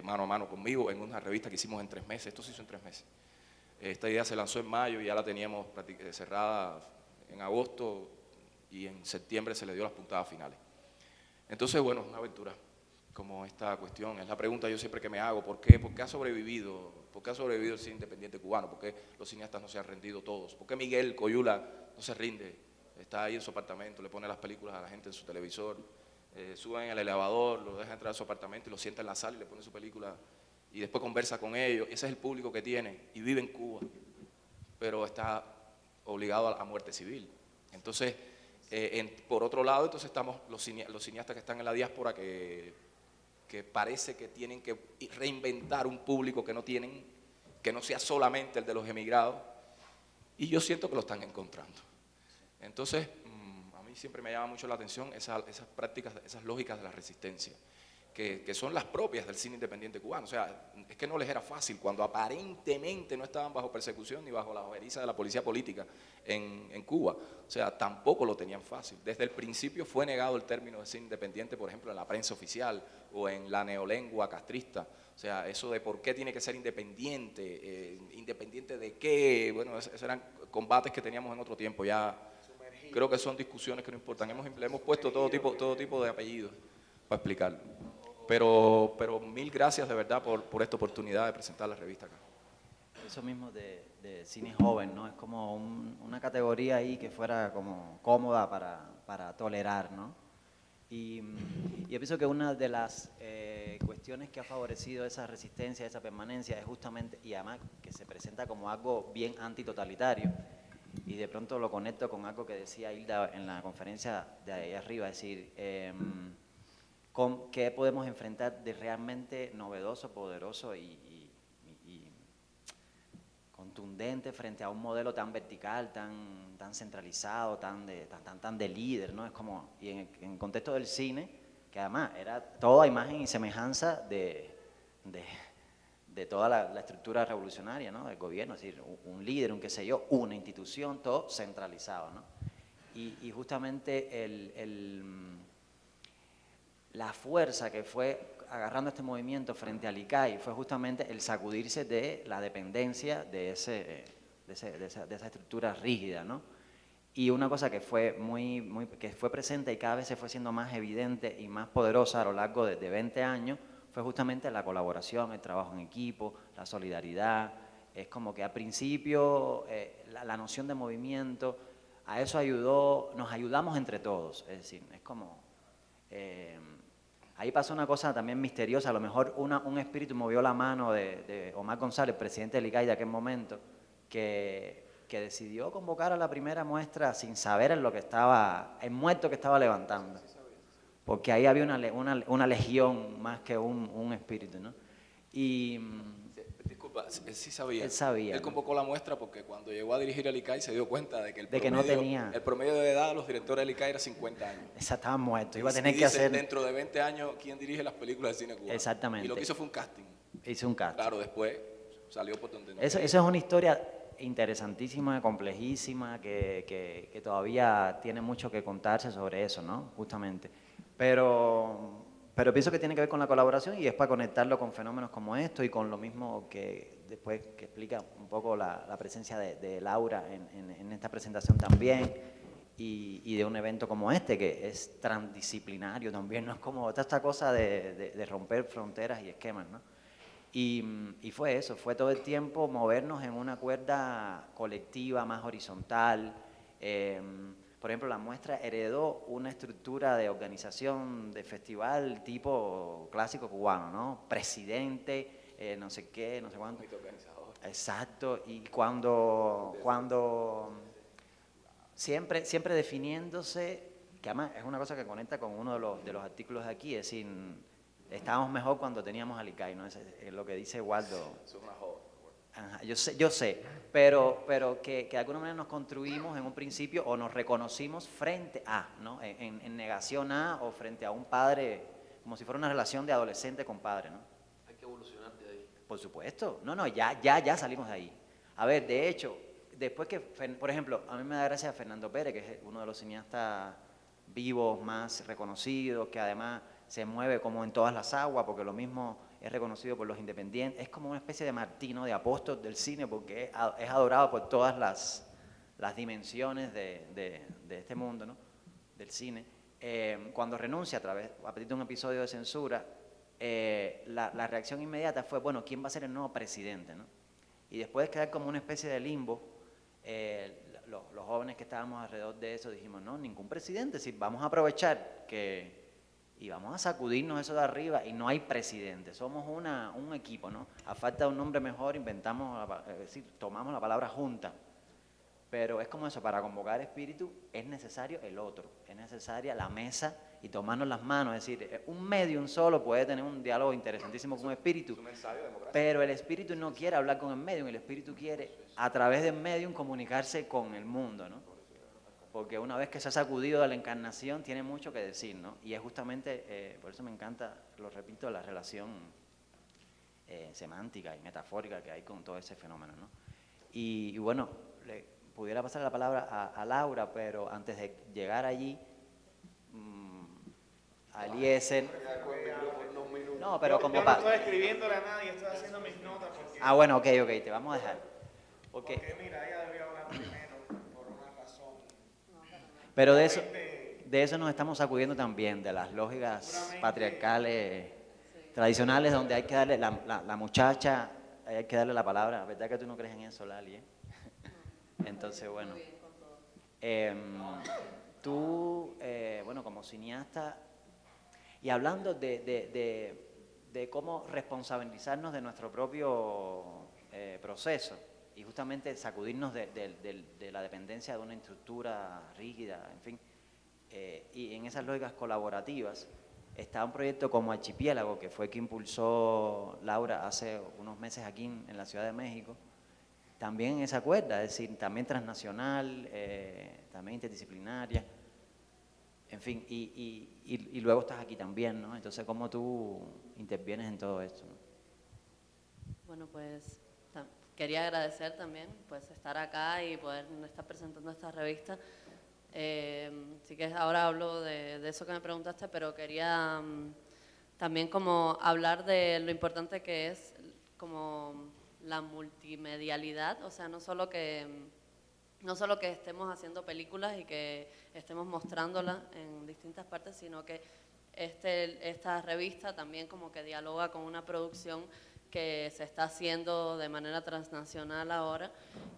mano a mano conmigo en una revista que hicimos en 3 meses. Esto se hizo en 3 meses. Esta idea se lanzó en mayo y ya la teníamos cerrada en agosto, y en septiembre se le dio las puntadas finales. Entonces, bueno, una aventura como esta cuestión. Es la pregunta yo siempre que me hago: ¿por qué ha sobrevivido? ¿Por qué ha sobrevivido el cine independiente cubano? ¿Por qué los cineastas no se han rendido todos? ¿Por qué Miguel Coyula no se rinde? Está ahí en su apartamento, le pone las películas a la gente en su televisor, sube en el elevador, lo deja entrar a su apartamento y lo sienta en la sala y le pone su película y después conversa con ellos. Ese es el público que tiene y vive en Cuba, pero está obligado a muerte civil. Entonces, por otro lado, entonces estamos los cineastas que están en la diáspora, que parece que tienen que reinventar un público que no tienen, que no sea solamente el de los emigrados, y yo siento que lo están encontrando. Entonces, a mí siempre me llama mucho la atención esas prácticas, esas lógicas de la resistencia, que son las propias del cine independiente cubano. O sea, es que no les era fácil cuando aparentemente no estaban bajo persecución ni bajo la ojeriza de la policía política en Cuba. O sea, tampoco lo tenían fácil. Desde el principio fue negado el término de cine independiente, por ejemplo, en la prensa oficial o en la neolengua castrista. O sea, eso de por qué tiene que ser independiente, independiente de qué, bueno, esos eran combates que teníamos en otro tiempo. Ya creo que son discusiones que no importan. Le hemos puesto todo tipo de apellidos para explicarlo. Pero mil gracias de verdad por esta oportunidad de presentar la revista acá. Eso mismo de cine joven, ¿no? Es como una categoría ahí que fuera como cómoda para tolerar, ¿no? Y yo pienso que una de las cuestiones que ha favorecido esa resistencia, esa permanencia, es justamente, y además que se presenta como algo bien antitotalitario, y de pronto lo conecto con algo que decía Hilda en la conferencia de ahí arriba, es decir, ¿qué podemos enfrentar de realmente novedoso, poderoso y contundente frente a un modelo tan vertical, tan centralizado, tan de líder, ¿no? Es como, y en el contexto del cine, que además era toda imagen y semejanza de de toda la estructura revolucionaria, ¿no? Del gobierno, es decir, un líder, un qué sé yo, una institución, todo centralizado, ¿no? Y justamente la fuerza que fue agarrando este movimiento frente al ICAI fue justamente el sacudirse de la dependencia de esa estructura rígida, ¿no? Y una cosa que fue que fue presente y cada vez se fue siendo más evidente y más poderosa a lo largo de 20 años fue justamente la colaboración, el trabajo en equipo, la solidaridad. Es como que al principio la noción de movimiento, a eso nos ayudamos entre todos. Es decir, es como... ahí pasó una cosa también misteriosa, a lo mejor un espíritu movió la mano de Omar González, presidente del ICAI de aquel momento, que decidió convocar a la primera muestra sin saber el muerto que estaba levantando. Porque ahí había una legión más que un espíritu, ¿no? Y... Disculpa, él sí sabía. Él sabía. Él convocó la muestra porque cuando llegó a dirigir el ICAI se dio cuenta de que el promedio de edad de los directores del ICAI era 50 años. Estaban muertos. Iba a tener y que dice, hacer... dentro de 20 años, ¿quién dirige las películas de cine cubano? Exactamente. Y lo que hizo fue un casting. Hizo un casting. Claro, después salió por donde no. Eso es una historia interesantísima, complejísima, que todavía tiene mucho que contarse sobre eso, ¿no? Justamente. Pero pienso que tiene que ver con la colaboración y es para conectarlo con fenómenos como esto y con lo mismo que después que explica un poco la presencia de Laura en esta presentación también y de un evento como este que es transdisciplinario también, no es como esta cosa de romper fronteras y esquemas, ¿no? Y fue eso, fue todo el tiempo movernos en una cuerda colectiva más horizontal. Por ejemplo, la muestra heredó una estructura de organización de festival tipo clásico cubano, ¿no? Presidente, no sé qué, no sé cuánto. Exacto, y cuando siempre definiéndose, que además es una cosa que conecta con uno de los artículos de aquí, es decir, estábamos mejor cuando teníamos al ICAI, ¿no? Es lo que dice Waldo. Eso es una joda. Ajá, yo sé, pero que de alguna manera nos construimos en un principio o nos reconocimos frente a, ¿no? En negación a o frente a un padre, como si fuera una relación de adolescente con padre, ¿no? Hay que evolucionar de ahí. Por supuesto, no, ya salimos de ahí. A ver, de hecho, después que, por ejemplo, a mí me da gracia Fernando Pérez, que es uno de los cineastas vivos más reconocidos, que además se mueve como en todas las aguas, porque lo mismo es reconocido por los independientes, es como una especie de Martino, de apóstol del cine, porque es adorado por todas las dimensiones de este mundo, ¿no? Del cine. Cuando renuncia a partir de un episodio de censura, la reacción inmediata fue, bueno, ¿quién va a ser el nuevo presidente, ¿no? Y después de quedar como una especie de limbo, los jóvenes que estábamos alrededor de eso dijimos, no, ningún presidente, si vamos a aprovechar y vamos a sacudirnos eso de arriba y no hay presidente, somos un equipo, ¿no? A falta de un nombre mejor inventamos, es decir, tomamos la palabra junta, pero es como eso, para convocar espíritu es necesario el otro, es necesaria la mesa y tomarnos las manos, es decir, un medium solo puede tener un diálogo interesantísimo con un espíritu, pero el espíritu no quiere hablar con el medium, el espíritu quiere a través del medium comunicarse con el mundo, ¿no? Porque una vez que se ha sacudido de la encarnación tiene mucho que decir, ¿no? Y es justamente, por eso me encanta, lo repito, la relación semántica y metafórica que hay con todo ese fenómeno, ¿no? Y bueno, le pudiera pasar la palabra a Laura, pero antes de llegar allí, a Eliezer... No, pero como yo no estoy escribiéndole a nadie, estoy haciendo mis notas porque... Ah, bueno, ok, te vamos a dejar. Porque mira, ella debió hablar primero por una razón. Pero de eso nos estamos sacudiendo también, de las lógicas patriarcales tradicionales donde hay que darle la muchacha, hay que darle la palabra. ¿Verdad que tú no crees en eso, Lali? Entonces, bueno. Tú, bueno, como cineasta, y hablando de cómo responsabilizarnos de nuestro propio proceso, y justamente sacudirnos de la dependencia de una estructura rígida, en fin, y en esas lógicas colaborativas, está un proyecto como Archipiélago, que fue que impulsó Laura hace unos meses aquí en la Ciudad de México, también en esa cuerda, es decir, también transnacional, también interdisciplinaria, en fin, y luego estás aquí también, ¿no? Entonces, ¿cómo tú intervienes en todo esto, ¿no? Bueno, pues quería agradecer también pues estar acá y poder estar presentando esta revista. Sí que ahora hablo de eso que me preguntaste, pero quería también como hablar de lo importante que es como la multimedialidad, o sea, no solo que estemos haciendo películas y que estemos mostrándolas en distintas partes, sino que esta revista también como que dialoga con una producción que se está haciendo de manera transnacional ahora,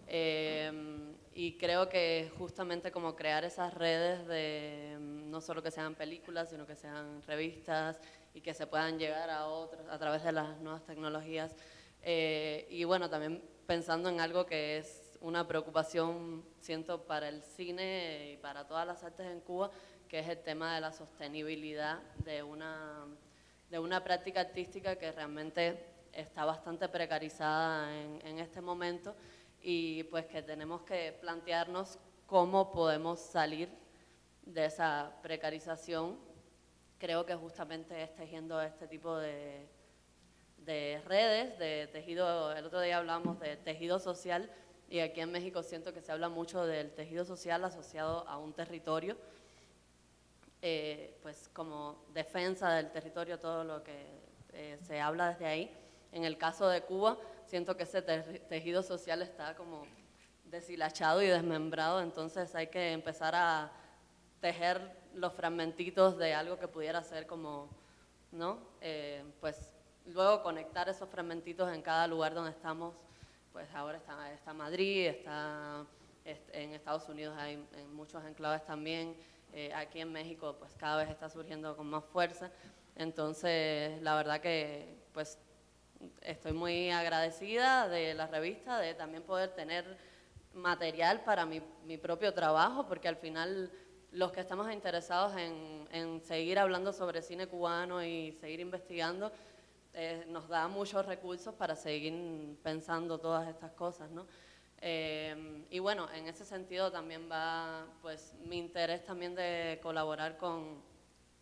y creo que justamente como crear esas redes de no solo que sean películas, sino que sean revistas y que se puedan llegar a otros a través de las nuevas tecnologías, y bueno, también pensando en algo que es una preocupación, siento, para el cine y para todas las artes en Cuba, que es el tema de la sostenibilidad de una práctica artística que realmente está bastante precarizada en este momento, y pues que tenemos que plantearnos cómo podemos salir de esa precarización. Creo que justamente es tejiendo este tipo de redes, de tejido. El otro día hablamos de tejido social, y aquí en México siento que se habla mucho del tejido social asociado a un territorio, pues como defensa del territorio, todo lo que se habla desde ahí. En el caso de Cuba, siento que ese tejido social está como deshilachado y desmembrado, entonces hay que empezar a tejer los fragmentitos de algo que pudiera ser como, ¿no? Pues luego conectar esos fragmentitos en cada lugar donde estamos. Pues ahora está Madrid, está en Estados Unidos hay en muchos enclaves también, aquí en México pues cada vez está surgiendo con más fuerza. Entonces la verdad que pues estoy muy agradecida de la revista, de también poder tener material para mi propio trabajo, porque al final los que estamos interesados en seguir hablando sobre cine cubano y seguir investigando, nos da muchos recursos para seguir pensando todas estas cosas, ¿no? Y bueno, en ese sentido también va pues mi interés también de colaborar con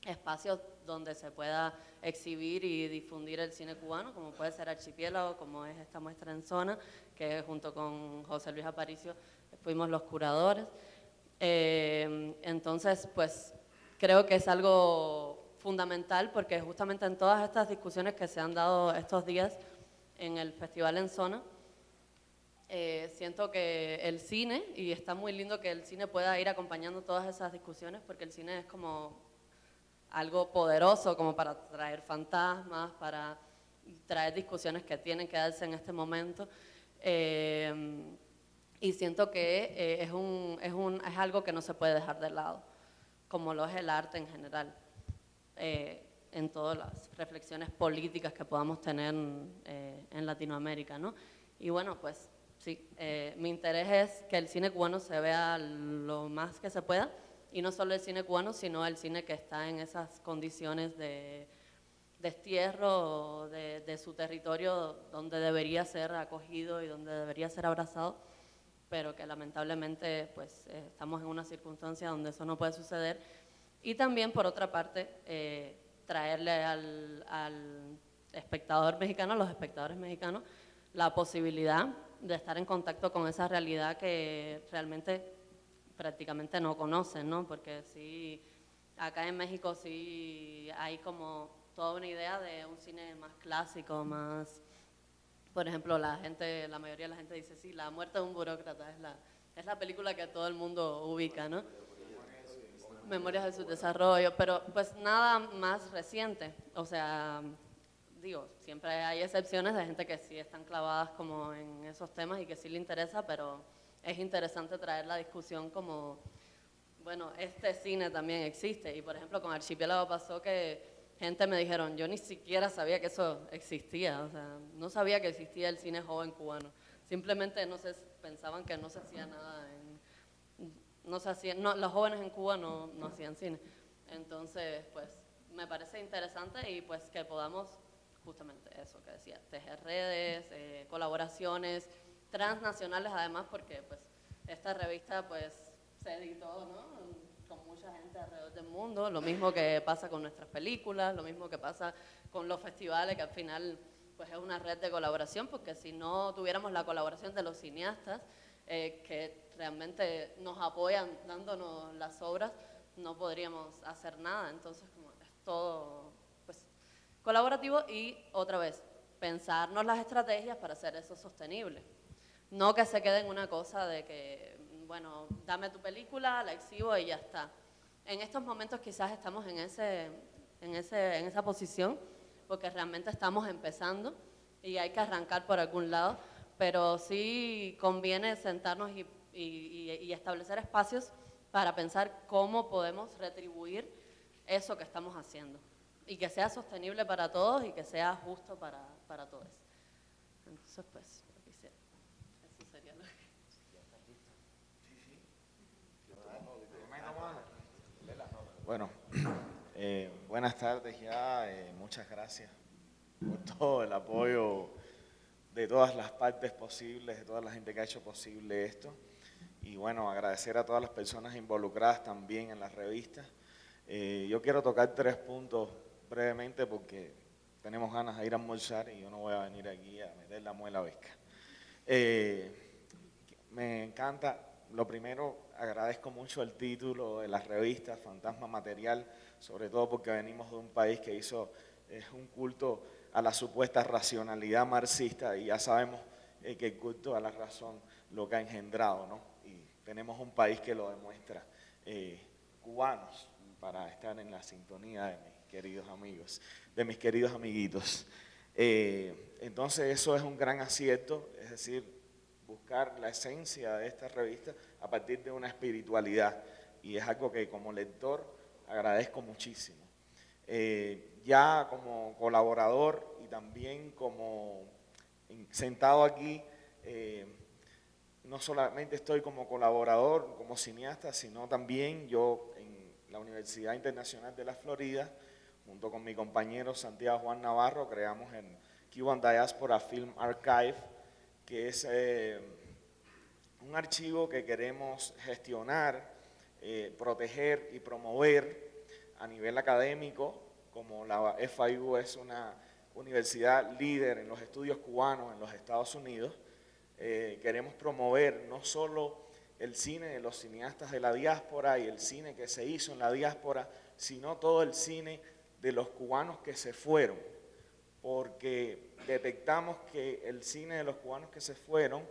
espacios donde se pueda exhibir y difundir el cine cubano, como puede ser Archipiélago, como es esta muestra en Zona, que junto con José Luis Aparicio fuimos los curadores. Entonces, pues creo que es algo fundamental, porque justamente en todas estas discusiones que se han dado estos días en el Festival en Zona, siento que el cine, y está muy lindo que el cine pueda ir acompañando todas esas discusiones, porque el cine es como algo poderoso, como para traer fantasmas, para traer discusiones que tienen que darse en este momento. Y siento que es algo que no se puede dejar de lado, como lo es el arte en general, en todas las reflexiones políticas que podamos tener en Latinoamérica, ¿no? Y bueno, pues sí, mi interés es que el cine cubano se vea lo más que se pueda, y no solo el cine cubano, sino el cine que está en esas condiciones de destierro de su territorio, donde debería ser acogido y donde debería ser abrazado, pero que lamentablemente pues estamos en una circunstancia donde eso no puede suceder. Y también, por otra parte, traerle al espectador mexicano, a los espectadores mexicanos, la posibilidad de estar en contacto con esa realidad que realmente prácticamente no conocen, ¿no? Porque sí, acá en México sí hay como toda una idea de un cine más clásico, más, por ejemplo, la mayoría de la gente dice, sí, La muerte de un burócrata es la película que todo el mundo ubica, ¿no? Memorias de su desarrollo, pero pues nada más reciente, o sea, digo, siempre hay excepciones de gente que sí están clavadas como en esos temas y que sí le interesa, pero es interesante traer la discusión como, bueno, este cine también existe. Y por ejemplo, con Archipiélago pasó que gente me dijeron, yo ni siquiera sabía que eso existía, o sea, no sabía que existía el cine joven cubano. Simplemente pensaban que no se hacía nada, los jóvenes en Cuba no hacían cine. Entonces, pues, me parece interesante, y pues que podamos, justamente eso que decía, tejer redes, colaboraciones transnacionales además, porque pues esta revista pues se editó, ¿no?, con mucha gente alrededor del mundo, lo mismo que pasa con nuestras películas, lo mismo que pasa con los festivales, que al final pues es una red de colaboración, porque si no tuviéramos la colaboración de los cineastas, que realmente nos apoyan dándonos las obras, no podríamos hacer nada. Entonces, como es todo pues, colaborativo y, otra vez, pensarnos las estrategias para hacer eso sostenible. No que se quede en una cosa de que, bueno, dame tu película, la exhibo y ya está. En estos momentos quizás estamos en esa posición, porque realmente estamos empezando y hay que arrancar por algún lado, pero sí conviene sentarnos y establecer espacios para pensar cómo podemos retribuir eso que estamos haciendo y que sea sostenible para todos y que sea justo para todos. Entonces, pues, eso sería lo que... Bueno, buenas tardes ya, muchas gracias por todo el apoyo de todas las partes posibles, de toda la gente que ha hecho posible esto. Y bueno, agradecer a todas las personas involucradas también en la revista. Yo quiero tocar 3 puntos brevemente porque tenemos ganas de ir a almorzar y yo no voy a venir aquí a meter la muela vesca. Me encanta, lo primero, agradezco mucho el título de la revista, Fantasma Material, sobre todo porque venimos de un país que hizo un culto a la supuesta racionalidad marxista y ya sabemos que el culto a la razón lo que ha engendrado, ¿no? Y tenemos un país que lo demuestra, cubanos, para estar en la sintonía de mis queridos amigos, de mis queridos amiguitos. Entonces eso es un gran acierto, es decir, buscar la esencia de esta revista a partir de una espiritualidad, y es algo que como lector agradezco muchísimo. Ya como colaborador y también como sentado aquí, no solamente estoy como colaborador, como cineasta, sino también yo en la Universidad Internacional de la Florida, junto con mi compañero Santiago Juan Navarro, creamos el Cuban Diaspora Film Archive, que es un archivo que queremos gestionar, proteger y promover a nivel académico, como la FIU es una universidad líder en los estudios cubanos en los Estados Unidos. Queremos promover no solo el cine de los cineastas de la diáspora y el cine que se hizo en la diáspora, sino todo el cine de los cubanos que se fueron, porque detectamos que el cine de los cubanos que se fueron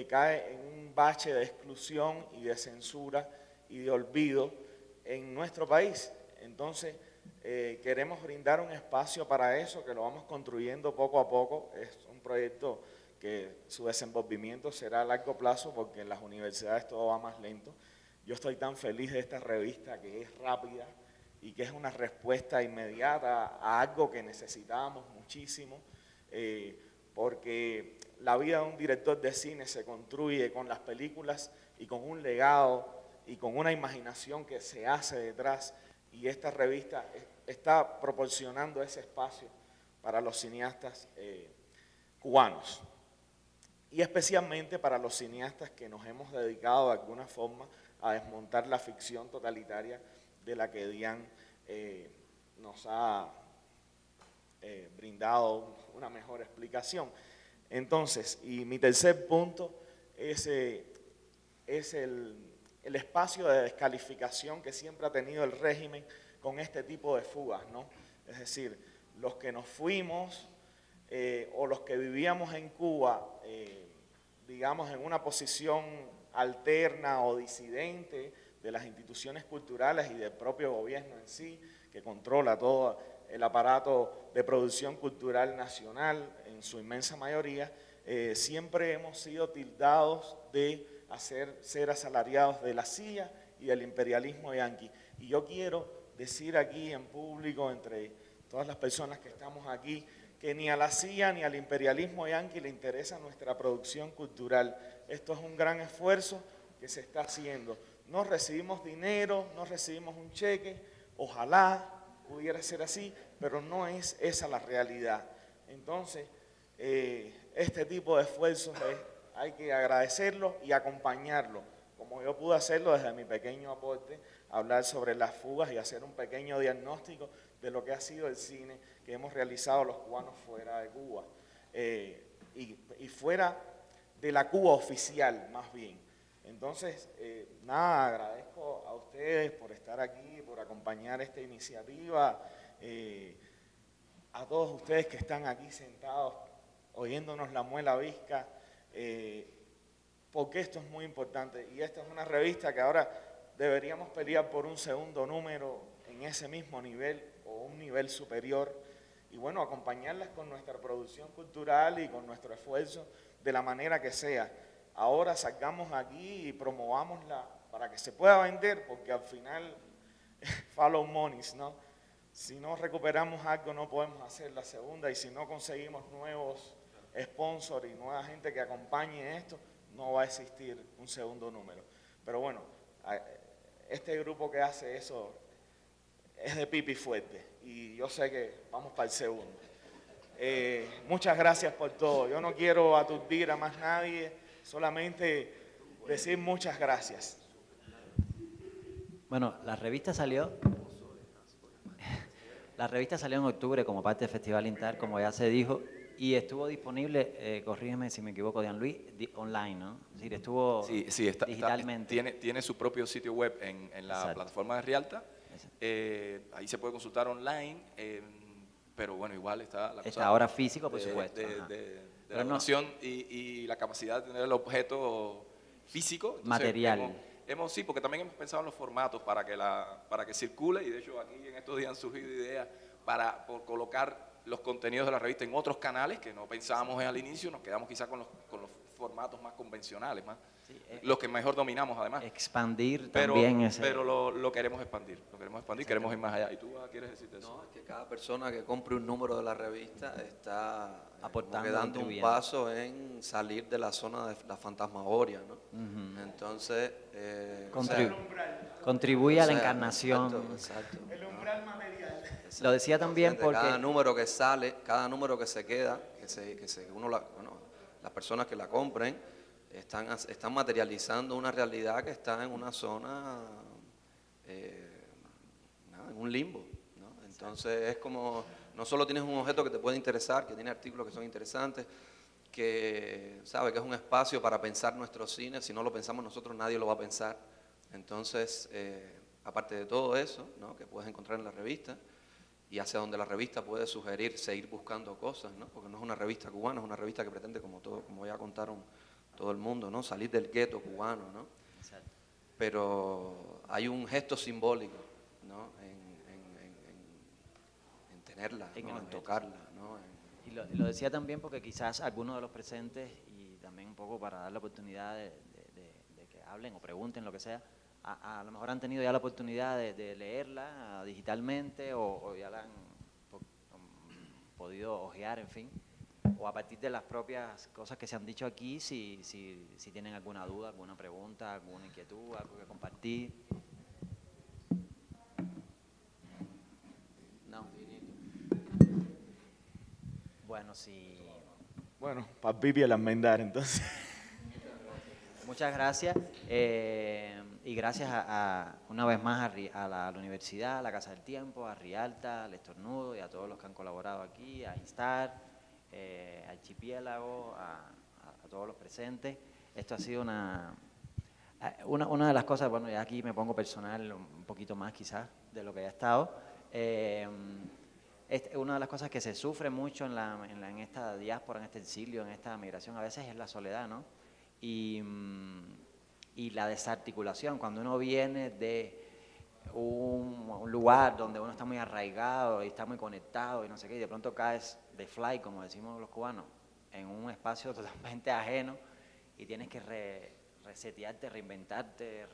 cae en un bache de exclusión y de censura y de olvido en nuestro país. Entonces, queremos brindar un espacio para eso, que lo vamos construyendo poco a poco. Es un proyecto que su desenvolvimiento será a largo plazo porque en las universidades todo va más lento. Yo estoy tan feliz de esta revista que es rápida y que es una respuesta inmediata a algo que necesitábamos muchísimo, porque la vida de un director de cine se construye con las películas y con un legado y con una imaginación que se hace detrás, y esta revista está proporcionando ese espacio para los cineastas cubanos y especialmente para los cineastas que nos hemos dedicado de alguna forma a desmontar la ficción totalitaria de la que Diane nos ha brindado una mejor explicación. Entonces, y mi tercer punto es el espacio de descalificación que siempre ha tenido el régimen con este tipo de fugas, ¿no? Es decir, los que nos fuimos o los que vivíamos en Cuba, digamos, en una posición alterna o disidente de las instituciones culturales y del propio gobierno en sí, que controla todo el aparato de producción cultural nacional en su inmensa mayoría, siempre hemos sido tildados de ser asalariados de la CIA y del imperialismo yanqui. Y yo quiero decir aquí en público, entre todas las personas que estamos aquí, que ni a la CIA ni al imperialismo yanqui le interesa nuestra producción cultural. Esto es un gran esfuerzo que se está haciendo. No recibimos dinero, no recibimos un cheque, ojalá pudiera ser así, pero no es esa la realidad. Entonces, este tipo de esfuerzos hay que agradecerlo y acompañarlo como yo pude hacerlo desde mi pequeño aporte, hablar sobre las fugas y hacer un pequeño diagnóstico de lo que ha sido el cine que hemos realizado los cubanos fuera de Cuba, y fuera de la Cuba oficial, más bien. Entonces, nada, agradezco a ustedes por estar aquí, por acompañar esta iniciativa, a todos ustedes que están aquí sentados oyéndonos la muela visca, porque esto es muy importante. Y esta es una revista que ahora deberíamos pelear por un segundo número en ese mismo nivel o un nivel superior. Y bueno, acompañarlas con nuestra producción cultural y con nuestro esfuerzo de la manera que sea. Ahora salgamos aquí y promovámosla para que se pueda vender, porque al final follow monies, ¿no? Si no recuperamos algo no podemos hacer la segunda, y si no conseguimos nuevos sponsors y nueva gente que acompañe esto, no va a existir un segundo número. Pero bueno, este grupo que hace eso es de pipi fuerte y yo sé que vamos para el segundo. Muchas gracias por todo. Yo no quiero aturdir a más nadie, solamente decir muchas gracias. Bueno, la revista salió en octubre como parte del Festival Intar, como ya se dijo, y estuvo disponible, corrígeme si me equivoco, Dean Luis, online, ¿no? Es decir, estuvo Sí, digitalmente. tiene su propio sitio web en la Exacto. plataforma de Rialta. Ahí se puede consultar online, pero bueno, igual está la cosa. Está ahora físico, por supuesto. Ajá. De Pero la no- donación y la capacidad de tener el objeto físico. Entonces, Material. Sí, porque también hemos pensado en los formatos para que circule, y de hecho aquí en estos días han surgido ideas por colocar los contenidos de la revista en otros canales que no pensábamos al inicio. Nos quedamos quizás con los formatos más convencionales, Sí, los que mejor dominamos además. expandir Pero también ese... lo queremos expandir, queremos ir más allá. ¿Y tú quieres decirte eso? No, es que cada persona que compre un número de la revista está Aportando, como que dando un contribuyendo. paso en salir de la zona de la fantasmagoria, ¿no? Ujú. Entonces, Contribuye a la o sea, encarnación. Exacto. El umbral material. Lo decía también De porque... cada número que sale, cada número que se queda, las personas que la compren están materializando una realidad que está en una zona, en un limbo, ¿no? Entonces es como, no solo tienes un objeto que te puede interesar, que tiene artículos que son interesantes, que sabe que es un espacio para pensar nuestro cine. Si no lo pensamos nosotros, nadie lo va a pensar. Entonces, aparte de todo eso, ¿no?, que puedes encontrar en la revista, y hacia donde la revista puede sugerir seguir buscando cosas, ¿no? Porque no es una revista cubana, es una revista que pretende, como ya contaron todo el mundo, ¿no?, salir del gueto cubano, ¿no? Exacto. Pero hay un gesto simbólico, ¿no?, en tenerla, En ¿no?, el en objeto, tocarla, ¿no? Y lo decía también porque quizás algunos de los presentes, y también un poco para dar la oportunidad de que hablen o pregunten, lo que sea, a lo mejor han tenido ya la oportunidad de leerla digitalmente o ya la han podido hojear, en fin, o a partir de las propias cosas que se han dicho aquí, si tienen alguna duda, alguna pregunta, alguna inquietud, algo que compartir. No. Bueno, sí. Bueno, para pipi el almendar, entonces. Muchas gracias. Y gracias una vez más a la universidad, a la Casa del Tiempo, a Rialta, al Estornudo y a todos los que han colaborado aquí, a Instar, a Archipiélago, a todos los presentes. Esto ha sido una de las cosas, bueno, ya aquí me pongo personal un poquito más quizás de lo que ya he estado. Una de las cosas que se sufre mucho en esta diáspora, en este exilio, en esta migración, a veces es la soledad, ¿no? Y la desarticulación, cuando uno viene de un lugar donde uno está muy arraigado y está muy conectado y no sé qué, y de pronto caes de fly, como decimos los cubanos, en un espacio totalmente ajeno y tienes que resetearte, reinventarte,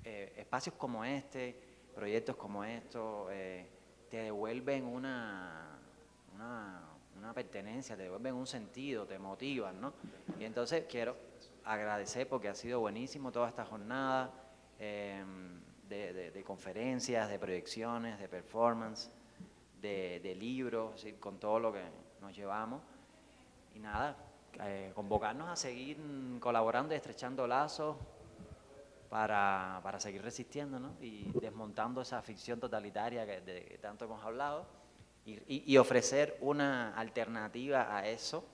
espacios como este, proyectos como estos, te devuelven una pertenencia, te devuelven un sentido, te motivan, ¿no? Y entonces quiero agradecer porque ha sido buenísimo toda esta jornada de conferencias, de proyecciones, de performance, de libros, ¿sí?, con todo lo que nos llevamos. Y nada, convocarnos a seguir colaborando y estrechando lazos para seguir resistiendo, ¿no? Y desmontando esa ficción totalitaria de que tanto hemos hablado y ofrecer una alternativa a eso,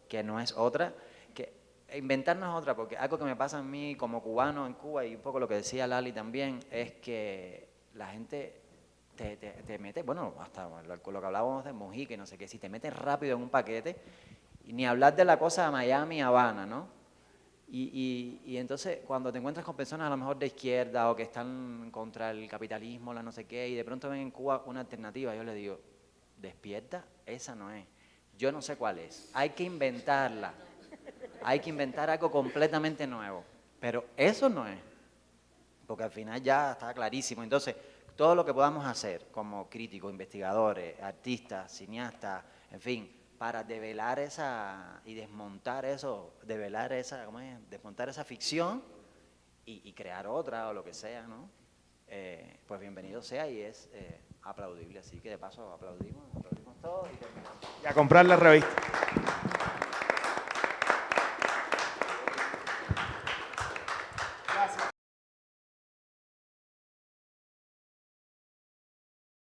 que no es otra, que inventarnos otra, porque algo que me pasa a mí como cubano en Cuba, y un poco lo que decía Lali también, es que la gente te mete, bueno, hasta lo que hablábamos de Mojica y no sé qué, si te metes rápido en un paquete, y ni hablar de la cosa de Miami, Habana, ¿no? Y entonces cuando te encuentras con personas a lo mejor de izquierda o que están contra el capitalismo, la no sé qué, y de pronto ven en Cuba una alternativa, yo les digo, despierta, esa no es. Yo no sé cuál es. Hay que inventarla. Hay que inventar algo completamente nuevo. Pero eso no es. Porque al final ya está clarísimo. Entonces, todo lo que podamos hacer como críticos, investigadores, artistas, cineastas, en fin, para develar esa y desmontar eso, develar esa, ¿cómo es? Desmontar esa ficción y crear otra o lo que sea, ¿no? Pues bienvenido sea y es aplaudible. Así que de paso aplaudimos todos y terminamos. Y a comprar la revista.